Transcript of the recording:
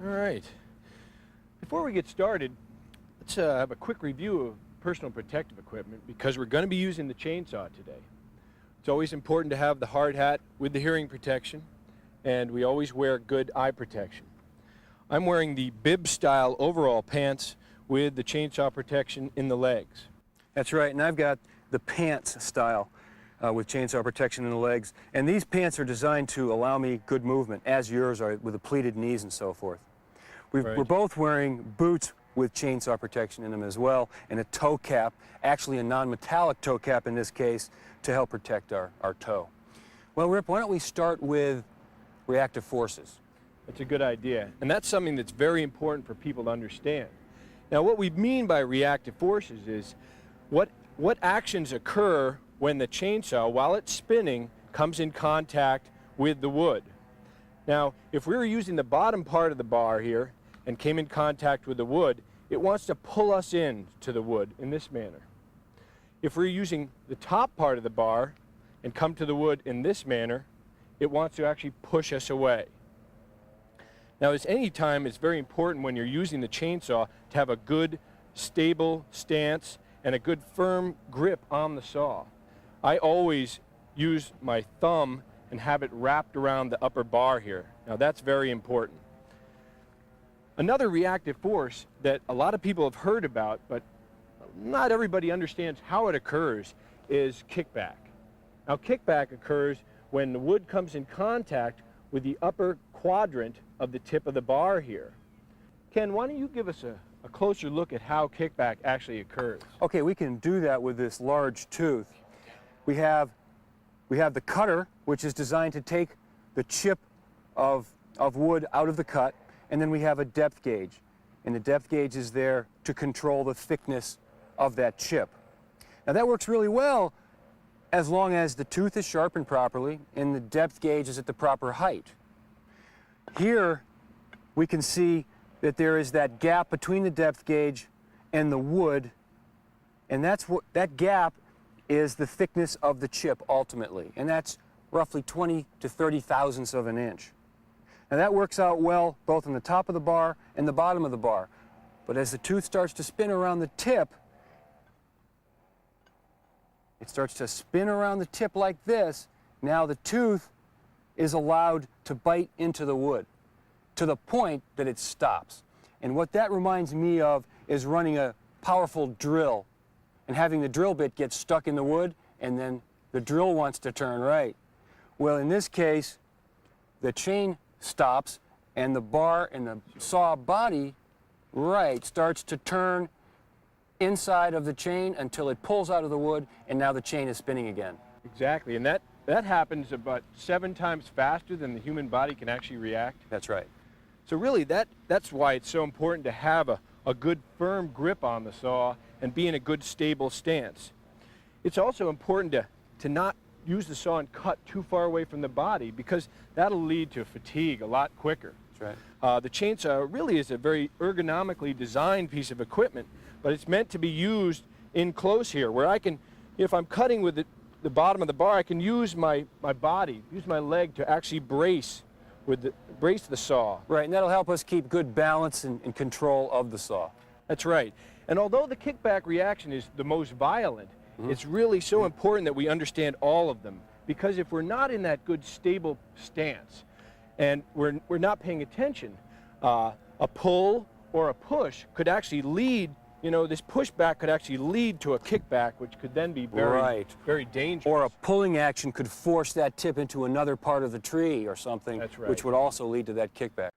All right. Before we get started, let's have a quick review of personal protective equipment because we're going to be using the chainsaw today. It's always important to have the hard hat with the hearing protection, and we always wear good eye protection. I'm wearing the bib style overall pants with the chainsaw protection in the legs. That's right, and I've got the pants style with chainsaw protection in the legs. And these pants are designed to allow me good movement, as yours are, with the pleated knees and so forth. We're both wearing boots with chainsaw protection in them as well, and a toe cap, actually a non-metallic toe cap in this case, to help protect our toe. Well, Rip, why don't we start with reactive forces? That's a good idea, and that's something that's very important for people to understand. Now, what we mean by reactive forces is what actions occur when the chainsaw, while it's spinning, comes in contact with the wood. Now, if we were using the bottom part of the bar here and came in contact with the wood, it wants to pull us in to the wood in this manner. If we're using the top part of the bar and come to the wood in this manner, it wants to actually push us away. Now, as any time, it's very important when you're using the chainsaw to have a good, stable stance and a good firm grip on the saw. I always use my thumb and have it wrapped around the upper bar here. Now, that's very important. Another reactive force that a lot of people have heard about, but not everybody understands how it occurs, is kickback. Now, kickback occurs when the wood comes in contact with the upper quadrant of the tip of the bar here. Ken, why don't you give us a closer look at how kickback actually occurs? Okay, we can do that with this large tooth. We have the cutter, which is designed to take the chip of wood out of the cut, and then we have a depth gauge. And the depth gauge is there to control the thickness of that chip. Now, that works really well as long as the tooth is sharpened properly and the depth gauge is at the proper height. Here, we can see that there is that gap between the depth gauge and the wood, and that gap is the thickness of the chip ultimately, and that's roughly 20 to 30 thousandths of an inch. Now, that works out well both on the top of the bar and the bottom of the bar, but as the tooth starts to spin around the tip, it starts to spin around the tip like this. Now the tooth is allowed to bite into the wood to the point that it stops. And what that reminds me of is running a powerful drill and having the drill bit get stuck in the wood, and then the drill wants to turn right. Well, in this case, the chain stops and the bar and the saw body starts to turn inside of the chain until it pulls out of the wood, and now the chain is spinning again. Exactly, and that happens about 7 times faster than the human body can actually react. That's right. So really, that's why it's so important to have a good firm grip on the saw and be in a good stable stance. It's also important to not use the saw and cut too far away from the body, because that'll lead to fatigue a lot quicker. That's right. The chainsaw really is a very ergonomically designed piece of equipment, but it's meant to be used in close here, where I can, if I'm cutting with the bottom of the bar, I can use my body, use my leg to actually brace the saw. Right, and that'll help us keep good balance and control of the saw. That's right. And although the kickback reaction is the most violent, it's really so important that we understand all of them, because if we're not in that good stable stance and we're not paying attention, a pull or a push could actually lead, this pushback could actually lead to a kickback, which could then be very dangerous. Or a pulling action could force that tip into another part of the tree or something, That's right. which would also lead to that kickback.